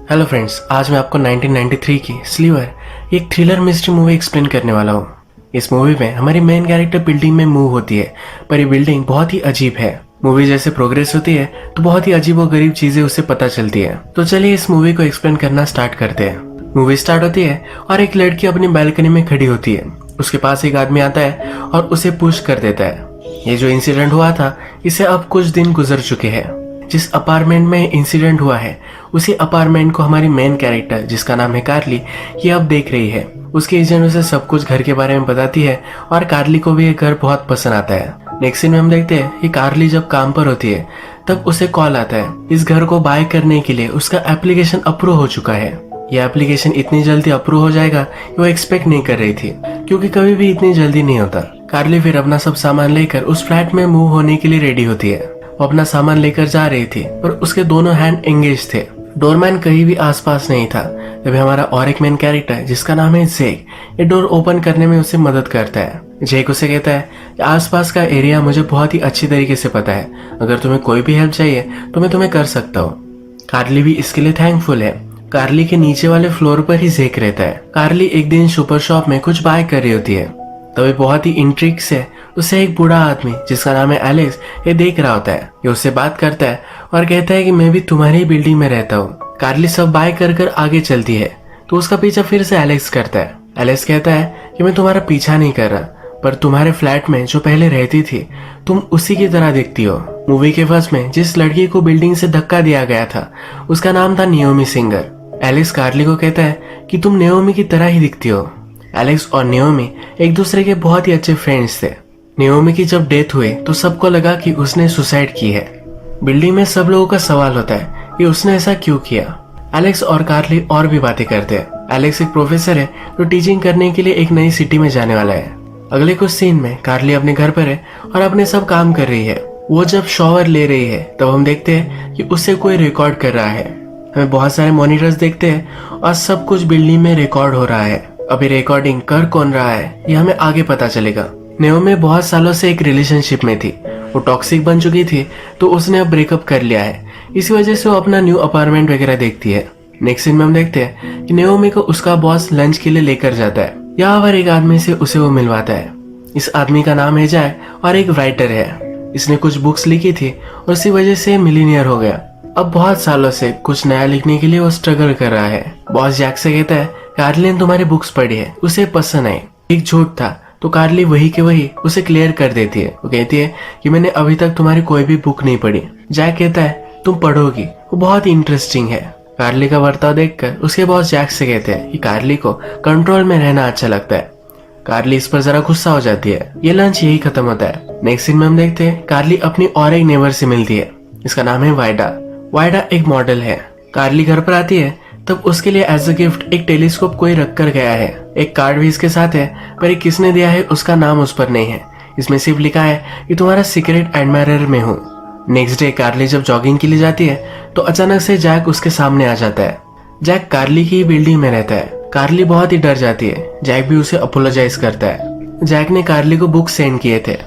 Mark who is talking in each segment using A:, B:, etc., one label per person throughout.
A: Hello friends, आज मैं आपको 1993 की स्लीवर एक थ्रिलर मिस्ट्री मूवी एक्सप्लेन करने वाला हूँ। इस मूवी में हमारी मेन कैरेक्टर बिल्डिंग में मूव होती है, पर ये बिल्डिंग बहुत ही अजीब है। मूवी जैसे प्रोग्रेस होती है तो बहुत ही अजीब और गरीब चीजें उससे पता चलती है। तो चलिए इस मूवी को एक्सप्लेन करना स्टार्ट करते हैं। मूवी स्टार्ट होती है और एक लड़की अपनी बालकनी में खड़ी होती है। उसके पास एक आदमी आता है और उसे पुश कर देता है। ये जो इंसिडेंट हुआ था इसे अब कुछ दिन गुजर चुके हैं। जिस अपार्टमेंट में इंसिडेंट हुआ है उसी अपार्टमेंट को हमारी मेन कैरेक्टर, जिसका नाम है कार्ली, ये अब देख रही है। उसके एजेंट उसे सब कुछ घर के बारे में बताती है और कार्ली को भी ये घर बहुत पसंद आता है। नेक्स्ट सीन में हम देखते हैं कि कार्ली जब काम पर होती है तब उसे कॉल आता है। इस घर को बाय करने के लिए उसका एप्लीकेशन अप्रूव हो चुका है। यह एप्लीकेशन इतनी जल्दी अप्रूव हो जाएगा वो एक्सपेक्ट नहीं कर रही थी, क्योंकि कभी भी इतनी जल्दी नहीं होता। कार्ली फिर अपना सब सामान लेकर उस फ्लैट में मूव होने के लिए रेडी होती है। वो अपना सामान लेकर जा रही थी पर उसके दोनों हैंड एंगेज थे। डोरमैन कहीं भी आसपास नहीं था। तभी हमारा और एक मेन कैरेक्टर, जिसका नाम है जेक, ये डोर ओपन करने में उसे मदद करता है। जेक उसे कहता है कि आसपास का एरिया मुझे बहुत ही अच्छी तरीके से पता है, अगर तुम्हें कोई भी हेल्प चाहिए तो मैं तुम्हें कर सकता हूँ। कार्ली भी इसके लिए थैंकफुल है। कार्ली के नीचे वाले फ्लोर पर ही जेक रहता है। कार्ली एक दिन सुपर शॉप में कुछ बाय कर रही होती है, तभी बहुत ही इंट्रिग से उसे एक बूढ़ा आदमी, जिसका नाम है एलेक्स, ये देख रहा होता है। ये उससे बात करता है और कहता है कि मैं भी तुम्हारी ही बिल्डिंग में रहता हूँ। कार्ली सब बाय कर कर आगे चलती है तो उसका पीछा फिर से एलेक्स करता है। एलेक्स कहता है कि मैं तुम्हारा पीछा नहीं कर रहा, पर तुम्हारे फ्लैट में जो पहले रहती थी तुम उसी की तरह दिखती हो। मूवी के फर्स्ट में जिस लड़की को बिल्डिंग से धक्का दिया गया था उसका नाम था नियोमी सिंगर। एलेक्स कार्ली को कहता है कि तुम नियोमी की तरह ही दिखती हो। एलेक्स और नियोमी एक दूसरे के बहुत ही अच्छे फ्रेंड्स थे। नियोमी की जब डेथ हुई तो सबको लगा कि उसने सुसाइड की है। बिल्डिंग में सब लोगों का सवाल होता है कि उसने ऐसा क्यों किया। एलेक्स और कार्ली और भी बातें करते हैं। एलेक्स एक प्रोफेसर है जो टीचिंग करने के लिए एक नई सिटी में जाने वाला है। अगले कुछ सीन में कार्ली अपने घर पर है और अपने सब काम कर रही है। वो जब शॉवर ले रही है तब हम देखते हैं कि उससे कोई रिकॉर्ड कर रहा है। हमें बहुत सारे मॉनिटर्स देखते हैं और सब कुछ बिल्डिंग में रिकॉर्ड हो रहा है। अभी रिकॉर्डिंग कर कौन रहा है ये हमें आगे पता चलेगा। नियोमी बहुत सालों से एक रिलेशनशिप में थी। वो टॉक्सिक बन चुकी थी तो उसने अब ब्रेकअप कर लिया है। इसी वजह से वो अपना न्यू अपार्टमेंट वगैरह देखती है। नेक्स्ट सीन में हम देखते हैं कि नियोमी को उसका बॉस लंच के लिए लेकर जाता है। यहाँ पर एक आदमी से उसे वो मिलवाता है। इस आदमी का नाम है जैक और एक राइटर है। इसने कुछ बुक्स लिखी थी और उसी वजह से मिलीनियर हो गया। अब बहुत सालों से कुछ नया लिखने के लिए वो स्ट्रगल कर रहा है। बॉस जैक से कहता है कार्ली ने तुम्हारी बुक्स पढ़ी है, उसे पसंद आई। एक झूठ था तो कार्ली वही के वही उसे क्लियर कर देती है। वो कहती है कि मैंने अभी तक तुम्हारी कोई भी बुक नहीं पढ़ी। जैक कहता है तुम पढ़ोगी, वो बहुत ही इंटरेस्टिंग है। कार्ली का बर्ताव देखकर उसके बॉस जैक से कहते हैं कि कार्ली को कंट्रोल में रहना अच्छा लगता है। कार्ली इस पर जरा गुस्सा हो जाती है। ये लंच यही खत्म होता है। नेक्स्ट सीन में हम देखते हैं कार्ली अपनी और एक नेबर से मिलती है। इसका नाम है वाइडा। वाइडा एक मॉडल है। कार्ली घर पर आती है तब उसके लिए एज अ गिफ्ट एक टेलीस्कोप कोई रख कर गया है। एक कार्ड भी इसके साथ है, पर ये किसने दिया है उसका नाम उस पर नहीं है। इसमें सिर्फ लिखा है कि तुम्हारा सीक्रेट एडमायरर में हूँ। नेक्स्ट डे कार्ली जब जॉगिंग के लिए जाती है तो अचानक से जैक उसके सामने आ जाता है। जैक कार्ली की बिल्डिंग में रहता है। कार्ली बहुत ही डर जाती है। जैक भी उसे अपोलोजाइज करता है। जैक ने कार्ली को बुक सेंड किए थे,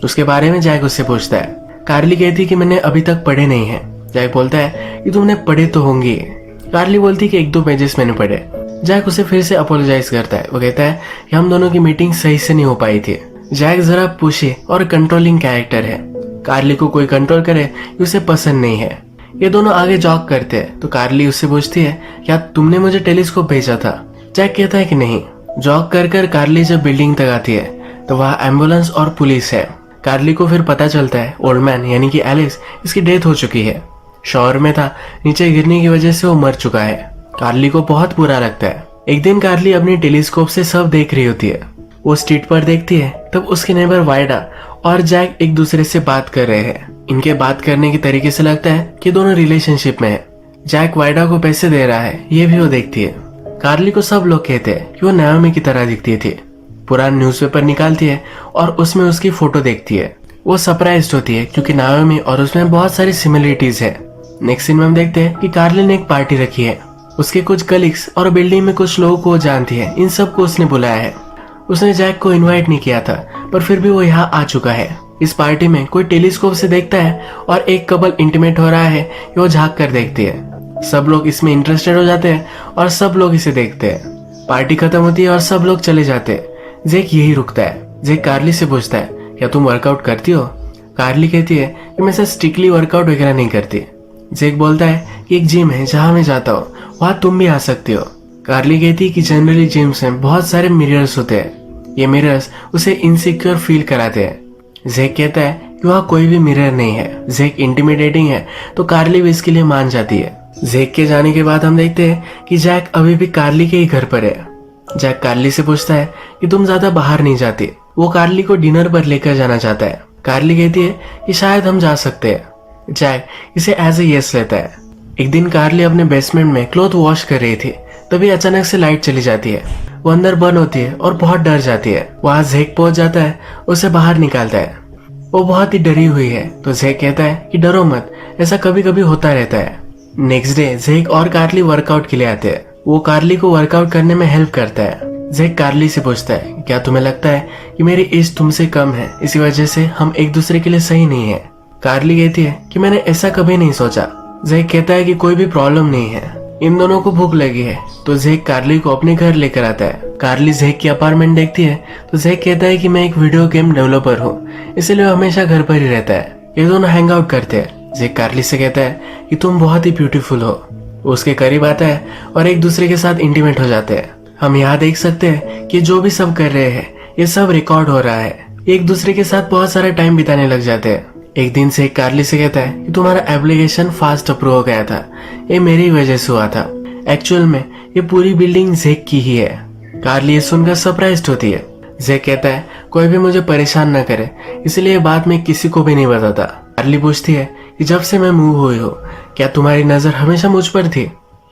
A: उसके बारे में जैक उससे पूछता है। कार्ली कहती है कि मैंने अभी तक पढ़े नहीं है। जैक बोलता है कि तुमने पढ़े तो होंगे। कार्ली बोलती कि 1-2 पेजेस मैंने पढ़े। जैक उसे फिर से अपोलोजाइज करता है। वो कहता है कि हम दोनों की मीटिंग सही से नहीं हो पाई थी। जैक जरा पुशी और कंट्रोलिंग कैरेक्टर है। कार्ली को कोई कंट्रोल करे ये उसे पसंद नहीं है। ये दोनों आगे जॉग करते हैं तो कार्ली उससे पूछती है क्या तुमने मुझे टेलीस्कोप भेजा था। जैक कहता है कि नहीं। जॉग कर कर कार्ली जब बिल्डिंग तक आती है तो वहाँ एम्बुलेंस और पुलिस है। कार्ली को फिर पता चलता है ओल्ड मैन यानी कि एलेक्स, इसकी डेथ हो चुकी है। शॉवर में था, नीचे गिरने की वजह से वो मर चुका है। कार्ली को बहुत बुरा लगता है। एक दिन कार्ली अपनी टेलीस्कोप से सब देख रही होती है। वो स्ट्रीट पर देखती है तब उसके नेबर वाइडा और जैक एक दूसरे से बात कर रहे हैं। इनके बात करने के तरीके से लगता है कि दोनों रिलेशनशिप में है। जैक वाइडा को पैसे दे रहा है, ये भी वो देखती है। कार्ली को सब लोग कहते हैं कि वो नाओमी की तरह दिखती थी। पुराना न्यूज़पेपर निकालती है और उसमें उसकी फोटो देखती है। वो सरप्राइज्ड होती है क्योंकि नाओमी और उसमें बहुत सारी सिमिलरिटीज है। नेक्स्ट सीन में हम देखते हैं कि कार्ली ने एक पार्टी रखी है। उसके कुछ कलीग्स और बिल्डिंग में कुछ लोगों को जानती है, इन सबको उसने बुलाया है। उसने जैक को इनवाइट नहीं किया था पर फिर भी वो यहाँ आ चुका है। इस पार्टी में कोई टेलीस्कोप से देखता है और एक कपल इंटीमेट हो रहा है, वो झांक कर देखती है। सब लोग इसमें इंटरेस्टेड हो जाते हैं और सब लोग इसे देखते हैं। पार्टी खत्म होती है और सब लोग चले जाते हैं। जेक यही रुकता है। जेक कार्ली से पूछता है, क्या तुम वर्कआउट करती हो? कार्ली कहती है कि मैं सिर्फ स्ट्रिक्टली वर्कआउट वगैरह नहीं करती। जेक बोलता है कि एक जिम है जहां मैं जाता हूँ, वहां तुम भी आ सकती हो। कार्ली कहती है कि जनरली जिम्स में बहुत सारे मिरर्स होते हैं, ये मिरर्स उसे इनसिक्योर फील कराते हैं। जेक कहता है कि वहाँ कोई भी मिरर नहीं है। जेक इंटिमिडेटिंग है तो कार्ली भी इसके लिए मान जाती है। जेक के जाने के बाद हम देखते हैं कि जैक अभी भी कार्ली के ही घर पर है। जैक कार्ली से पूछता है कि तुम ज्यादा बाहर नहीं जाती। वो कार्ली को डिनर पर लेकर जाना चाहता है। कार्ली कहती है कि शायद हम जा सकते हैं। जैक इसे एज ए यस लेता है। एक दिन कार्ली अपने बेसमेंट में क्लॉथ वॉश कर रही थी, तभी अचानक से लाइट चली जाती है। वो अंदर बंद होती है और बहुत डर जाती है। वहां जेक पहुंच जाता है, उसे बाहर निकालता है। वो बहुत ही डरी हुई है तो जेक कहता है कि डरो मत, ऐसा कभी कभी होता रहता है। नेक्स्ट डे जेक और कार्ली वर्कआउट के लिए आते हैं। वो कार्ली को वर्कआउट करने में हेल्प करता है। जेक कार्ली से पूछता है, क्या तुम्हें लगता है कि मेरी एज तुमसे कम है, इसी वजह से हम एक दूसरे के लिए सही नहीं है? कार्ली कहती है कि मैंने ऐसा कभी नहीं सोचा। जेक कहता है कि कोई भी प्रॉब्लम नहीं है, इन दोनों को भूख लगी है। तो जेक कार्ली को अपने घर लेकर आता है। कार्ली जेक की अपार्टमेंट देखती है तो जेक कहता है कि मैं एक वीडियो गेम डेवलपर हूँ, इसलिए वो हमेशा घर पर ही रहता है। ये दोनों हैंग आउट करते हैं। जेक कार्ली से कहता है कि तुम बहुत ही ब्यूटीफुल हो। वो उसके करीब आता है और एक दूसरे के साथ इंटीमेट हो जाते हैं। हम यहाँ देख सकते हैं कि जो भी सब कर रहे हैं ये सब रिकॉर्ड हो रहा है। एक दूसरे के साथ बहुत सारा टाइम बिताने लग जाते हैं। एक दिन से कार्ली से कहता है कि तुम्हारा एप्लीकेशन फास्ट अप्रूव हो गया था, ये मेरी वजह से हुआ था। एक्चुअल में ये पूरी बिल्डिंग जेक की ही है। कार्ली ये सुनकर सरप्राइज्ड होती है। जेक कहता है कोई भी मुझे परेशान न करे, इसलिए बात में किसी को भी नहीं बताता। कार्ली पूछती है कि जब से मैं मूव हुई हो, क्या तुम्हारी नजर हमेशा मुझ पर थी?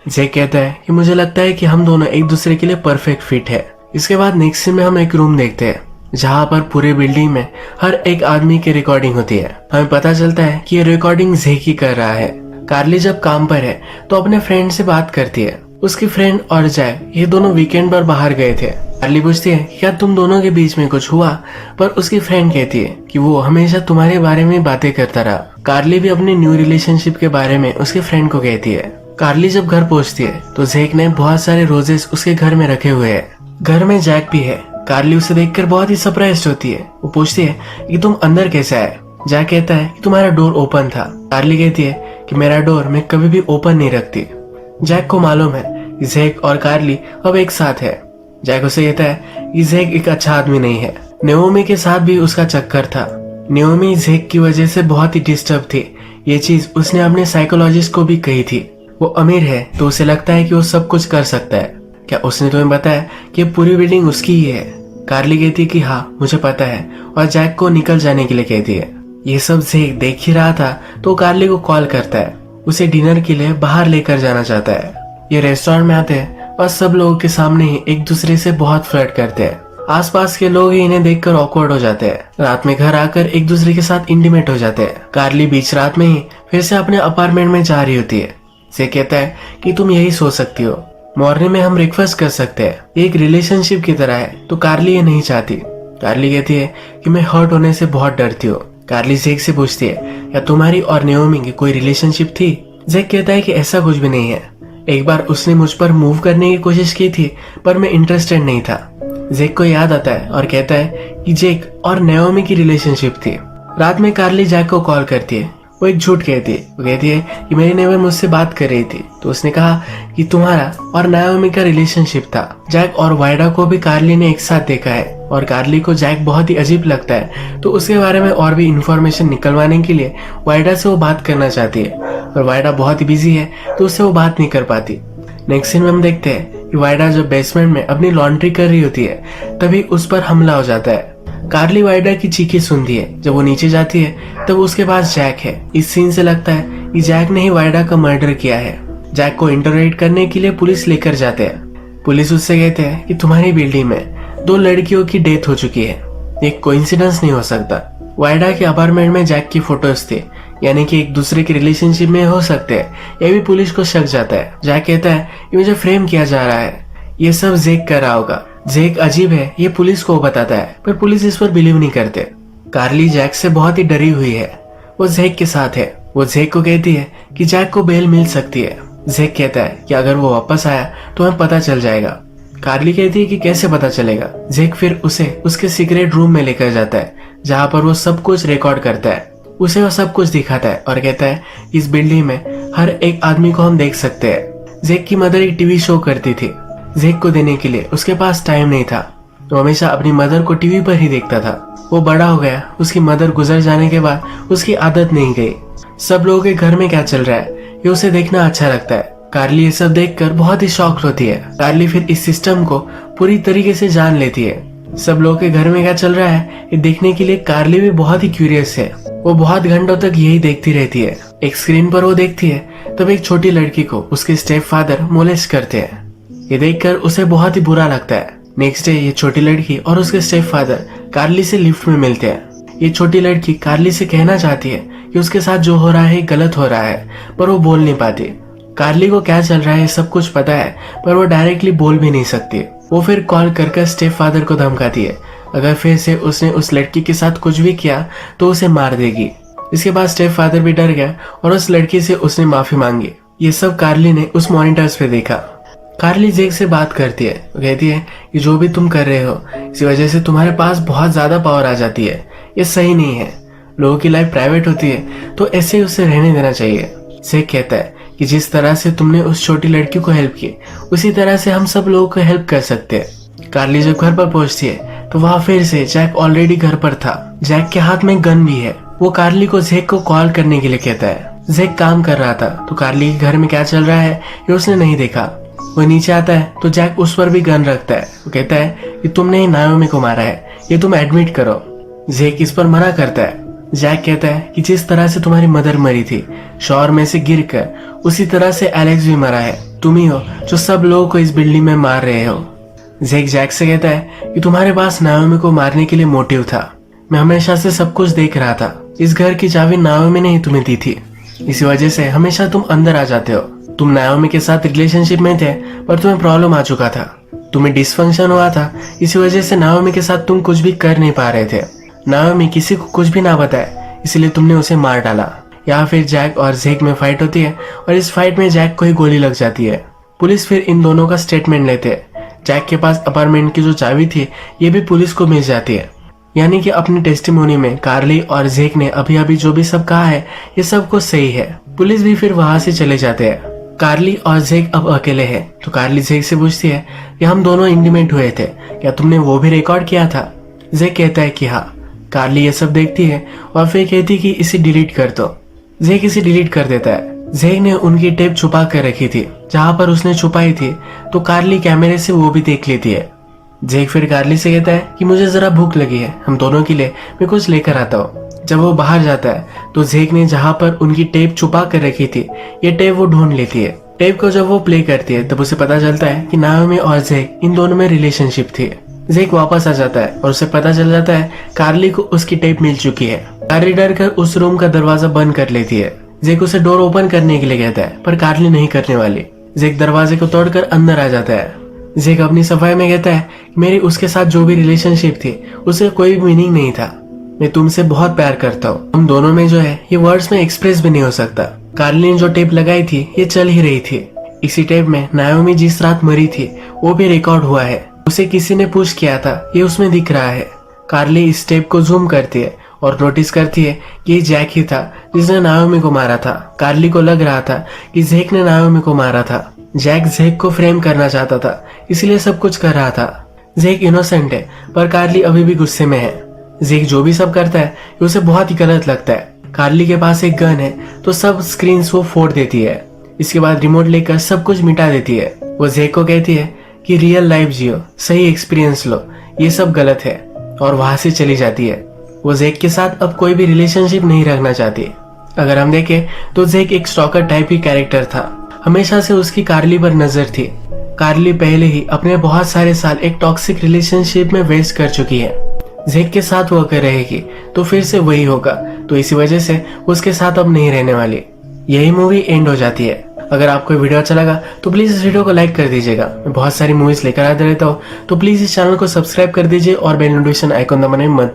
A: जेक कहता है कि मुझे लगता है कि हम दोनों एक दूसरे के लिए परफेक्ट फिट है। इसके बाद नेक्स्ट सीन में हम एक रूम देखते हैं जहाँ पर पूरे बिल्डिंग में हर एक आदमी की रिकॉर्डिंग होती है। हमें पता चलता है कि ये रिकॉर्डिंग जेक ही कर रहा है। कार्ली जब काम पर है तो अपने फ्रेंड से बात करती है। उसकी फ्रेंड और जैक ये दोनों वीकेंड पर बाहर गए थे। कार्ली पूछती है क्या तुम दोनों के बीच में कुछ हुआ, पर उसकी फ्रेंड कहती है कि वो हमेशा तुम्हारे बारे में बातें करता रहा। कार्ली भी अपनी न्यू रिलेशनशिप के बारे में उसके फ्रेंड को कहती है। कार्ली जब घर पहुंचती है तो जेक ने बहुत सारे रोजेस उसके घर में रखे हुए हैं। घर में जैक भी है। कार्ली उसे देखकर बहुत ही सरप्राइज्ड होती है। वो पूछती है कि तुम अंदर कैसे आए? जैक कहता है कि तुम्हारा डोर ओपन था। कार्ली कहती है कि मेरा डोर मैं कभी भी ओपन नहीं रखती। जैक को मालूम है कि जेक और कार्ली अब एक साथ है। जैक उसे कहता है कि जेक एक अच्छा आदमी नहीं है। नेओमी के साथ भी उसका चक्कर था। नेओमी जेक की वजह से बहुत ही डिस्टर्ब थी। ये चीज उसने अपने साइकोलॉजिस्ट को भी कही थी। वो अमीर है तो उसे लगता है कि वो सब कुछ कर सकता है। क्या उसने तुम्हें बताया कि पूरी बिल्डिंग उसकी ही है? कार्ली कहती है कि हाँ मुझे पता है, और जैक को निकल जाने के लिए कहती है। ये सब जेक देख ही रहा था तो कार्ली को कॉल करता है। उसे डिनर के लिए बाहर लेकर जाना चाहता है। ये रेस्टोरेंट में आते हैं और सब लोगों के सामने ही एक दूसरे से बहुत फ्लर्ट करते हैं। आसपास के लोग ही इन्हें देखकर ऑकवर्ड हो जाते हैं। रात में घर आकर एक दूसरे के साथ इंटीमेट हो जाते हैं। कार्ली बीच रात में ही फिर से अपने अपार्टमेंट में जा रही होती है। जेक कहता है कि तुम यही सो सकती हो, मॉर्निंग में हम ब्रेकफास्ट कर सकते हैं। एक रिलेशनशिप की तरह है तो कार्ली ये नहीं चाहती। कार्ली कहती है कि मैं हर्ट होने से बहुत डरती हूँ। कार्ली जेक से पूछती है क्या तुम्हारी और नेओमी की कोई रिलेशनशिप थी? जेक कहता है कि ऐसा कुछ भी नहीं है। एक बार उसने मुझ पर मूव करने की कोशिश की थी पर मैं इंटरेस्टेड नहीं था। जेक को याद आता है और कहता है कि जेक और नेओमी की रिलेशनशिप थी। रात में कार्ली जैक को कॉल करती है। वो एक झूठ कहती है। वो कहती है कि मेरी नेबर मुझसे बात कर रही थी तो उसने कहा कि तुम्हारा और नाओमी का रिलेशनशिप था। जैक और वाइडा को भी कार्ली ने एक साथ देखा है और कार्ली को जैक बहुत ही अजीब लगता है तो उसके बारे में और भी इंफॉर्मेशन निकलवाने के लिए वाइडा से वो बात करना चाहती है, और वाइडा बहुत ही बिजी है तो उससे वो बात नहीं कर पाती। नेक्स्ट सीन में हम देखते हैं कि वाइडा जब बेसमेंट में अपनी लॉन्ड्री कर रही होती है तभी उस पर हमला हो जाता है। कार्ली वाइडा की चीखें सुनती है। जब वो नीचे जाती है तब उसके पास जैक है। इस सीन से लगता है कि जैक ने ही वाइडा का मर्डर किया है। जैक को इंटरोगेट करने के लिए पुलिस लेकर जाते हैं। पुलिस उससे कहते हैं कि तुम्हारी बिल्डिंग में 2 लड़कियों की डेथ हो चुकी है, एक कोइंसिडेंस नहीं हो सकता। वाइडा के अपार्टमेंट में जैक की फोटोज थे, यानी कि एक दूसरे के रिलेशनशिप में हो सकते हैं। यह भी पुलिस को शक जाता है। जैक कहता है कि मुझे फ्रेम किया जा रहा है, ये सब जेक कर रहा होगा। जेक अजीब है ये पुलिस को बताता है पर पुलिस इस पर बिलीव नहीं करते। कार्ली जैक से बहुत ही डरी हुई है। वो जेक के साथ है। वो जेक को कहती है कि जैक को बेल मिल सकती है। जेक कहता है कि अगर वो वापस आया तो हमें पता चल जाएगा। कार्ली कहती है कि कैसे पता चलेगा। जेक फिर उसे उसके सीक्रेट रूम में लेकर जाता है जहाँ पर वो सब कुछ रिकॉर्ड करता है। उसे वो सब कुछ दिखाता है और कहता है इस बिल्डिंग में हर एक आदमी को हम देख सकते हैं। जेक की मदर एक टीवी शो करती थी। जेक को देने के लिए उसके पास टाइम नहीं था। वो हमेशा अपनी मदर को टीवी पर ही देखता था। वो बड़ा हो गया। उसकी मदर गुजर जाने के बाद उसकी आदत नहीं गई। सब लोगों के घर में क्या चल रहा है ये उसे देखना अच्छा लगता है। कार्ली ये सब देखकर बहुत ही शॉक्ड होती है। कार्ली फिर इस सिस्टम को पूरी तरीके से जान लेती है। सब लोगों के घर में क्या चल रहा है ये देखने के लिए कार्ली भी बहुत ही क्यूरियस है। वो बहुत घंटों तक यही देखती रहती है। एक स्क्रीन पर वो देखती है तब एक छोटी लड़की को उसके स्टेप फादर मोलेस्ट करते हैं। ये देखकर उसे बहुत ही बुरा लगता है। नेक्स्ट डे ये छोटी लड़की और उसके स्टेप फादर कार्ली से लिफ्ट में मिलते हैं। ये छोटी लड़की कार्ली से कहना चाहती है कि उसके साथ जो हो रहा है गलत हो रहा है, पर वो बोल नहीं पाती। कार्ली को क्या चल रहा है सब कुछ पता है, पर वो डायरेक्टली बोल भी नहीं सकती। वो फिर कॉल कर स्टेप फादर को धमकाती है अगर फिर से उसने उस लड़की के साथ कुछ भी किया तो उसे मार देगी। इसके बाद स्टेप फादर भी डर गया और उस लड़की से उसने माफी मांगी। ये सब कार्ली ने उस मॉनिटर्स पे देखा। कार्ली जेक से बात करती है। वो कहती है कि जो भी तुम कर रहे हो इसी वजह से तुम्हारे पास बहुत ज्यादा पावर आ जाती है। ये सही नहीं है। लोगों की लाइफ प्राइवेट होती है तो ऐसे ही उसे रहने देना चाहिए। जेक कहता है कि जिस तरह से तुमने उस छोटी लड़की को हेल्प की उसी तरह से हम सब लोगों को हेल्प कर सकते हैं। कार्ली जब घर पर पहुंचती है तो वहाँ फिर से जैक ऑलरेडी घर पर था। जैक के हाथ में गन भी है। वो कार्ली को जेक को कॉल करने के लिए कहता है। जेक काम कर रहा था तो कार्ली के घर में क्या चल रहा है ये उसने नहीं देखा। वो नीचे आता है तो जैक उस पर भी गन रखता है। वो कहता है कि तुमने ही नाओमी को मारा है, ये तुम एडमिट करो। जेक इस पर मना करता है। जैक कहता है कि जिस तरह से तुम्हारी मदर मरी थी शॉवर में से गिरकर, उसी तरह से एलेक्स भी मरा है। तुम ही हो जो सब लोगों को इस बिल्डिंग में मार रहे हो। जैक से कहता है कि तुम्हारे पास नाओमी को मारने के लिए मोटिव था। मैं हमेशा से सब कुछ देख रहा था। इस घर की चाबी नाओमी ने ही तुम्हें दी थी, इसी वजह से हमेशा तुम अंदर आ जाते हो। तुम नाओमी के साथ रिलेशनशिप में थे पर तुम्हें प्रॉब्लम आ चुका था। तुम्हें डिसफंक्शन हुआ था, इसी वजह से नाओमी के साथ तुम कुछ भी कर नहीं पा रहे थे। नाओमी किसी को कुछ भी ना बताए इसलिए तुमने उसे मार डाला। यहाँ फिर जैक और जेक में फाइट होती है और इस फाइट में जैक को ही गोली लग जाती है। पुलिस फिर इन दोनों का स्टेटमेंट लेते हैं। जैक के पास अपार्टमेंट की जो चाबी थी ये भी पुलिस को मिल जाती है। यानी कि अपनी टेस्टिमोनी में कार्ली और जेक ने अभी अभी जो भी सब कहा है ये सब कुछ सही है। पुलिस भी फिर वहां से चले जाते हैं। कार्ली और जेक अब अकेले हैं तो कार्ली जेक से पूछती है कि हम दोनों इंटीमेट हुए थे, क्या तुमने वो भी रिकॉर्ड किया था? जेक कहता है कि हाँ। कार्ली ये सब देखती है और फिर कहती है कि इसे डिलीट कर दो। जेक इसे डिलीट कर देता है। जेक ने उनकी टेप छुपा कर रखी थी जहां पर उसने छुपाई थी, तो कार्ली कैमरे से वो भी देख लेती है। जेक फिर कार्ली से कहता है कि मुझे जरा भूख लगी है, हम दोनों के लिए मैं कुछ लेकर आता हूँ। जब वो बाहर जाता है तो जेक ने जहां पर उनकी टेप छुपा कर रखी थी ये टेप वो ढूंढ लेती है। टेप को जब वो प्ले करती है तब उसे पता चलता है कि नाओमी और जेक इन दोनों में रिलेशनशिप थी। जेक वापस आ जाता है और उसे पता चल जाता है कार्ली को उसकी टेप मिल चुकी है। कार्ली डर कर उस रूम का दरवाजा बंद कर लेती है। जेक उसे डोर ओपन करने के लिए कहता है पर कार्ली नहीं करने वाली। जेक दरवाजे को तोड़कर अंदर आ जाता है। जेक अपनी सफाई में कहता है मेरी उसके साथ जो भी रिलेशनशिप थी उसे कोई भी मीनिंग नहीं था। मैं तुमसे बहुत प्यार करता हूँ। हम दोनों में जो है ये वर्ड्स में एक्सप्रेस भी नहीं हो सकता। कार्ली ने जो टेप लगाई थी ये चल ही रही थी। इसी टेप में नाओमी जिस रात मरी थी वो भी रिकॉर्ड हुआ है। उसे किसी ने पुश किया था ये उसमें दिख रहा है। कार्ली इस टेप को जूम करती है और नोटिस करती है कि ये जैक ही था जिसने नाओमी को मारा था। कार्ली को लग रहा था कि जेक ने नाओमी को मारा था। जैक जेक को फ्रेम करना चाहता था इसलिए सब कुछ कर रहा था। जेक इनोसेंट है पर कार्ली अभी भी गुस्से में है। जेक जो भी सब करता है ये उसे बहुत ही गलत लगता है। कार्ली के पास एक गन है तो सब स्क्रीन वो फोड़ देती है। इसके बाद रिमोट लेकर सब कुछ मिटा देती है। वो जेक को कहती है कि रियल लाइफ जियो, सही एक्सपीरियंस लो, ये सब गलत है, और वहां से चली जाती है। वो जेक के साथ अब कोई भी रिलेशनशिप नहीं रखना चाहती। अगर हम देखें तो जेक एक स्टॉकर टाइप ही कैरेक्टर था। हमेशा से उसकी कार्ली पर नजर थी। कार्ली पहले ही अपने बहुत सारे साल एक टॉक्सिक रिलेशनशिप में वेस्ट कर चुकी है। जेक के साथ वो अगर रहेगी तो फिर से वही होगा, तो इसी वजह से उसके साथ अब नहीं रहने वाली। यही मूवी एंड हो जाती है। अगर आपको वीडियो अच्छा लगा तो प्लीज इस वीडियो को लाइक कर दीजिएगा। मैं बहुत सारी मूवीज लेकर आते रहता हूँ, तो प्लीज इस चैनल को सब्सक्राइब कर दीजिए और बेल नोटिफिकेशन आइकॉन दबाने मत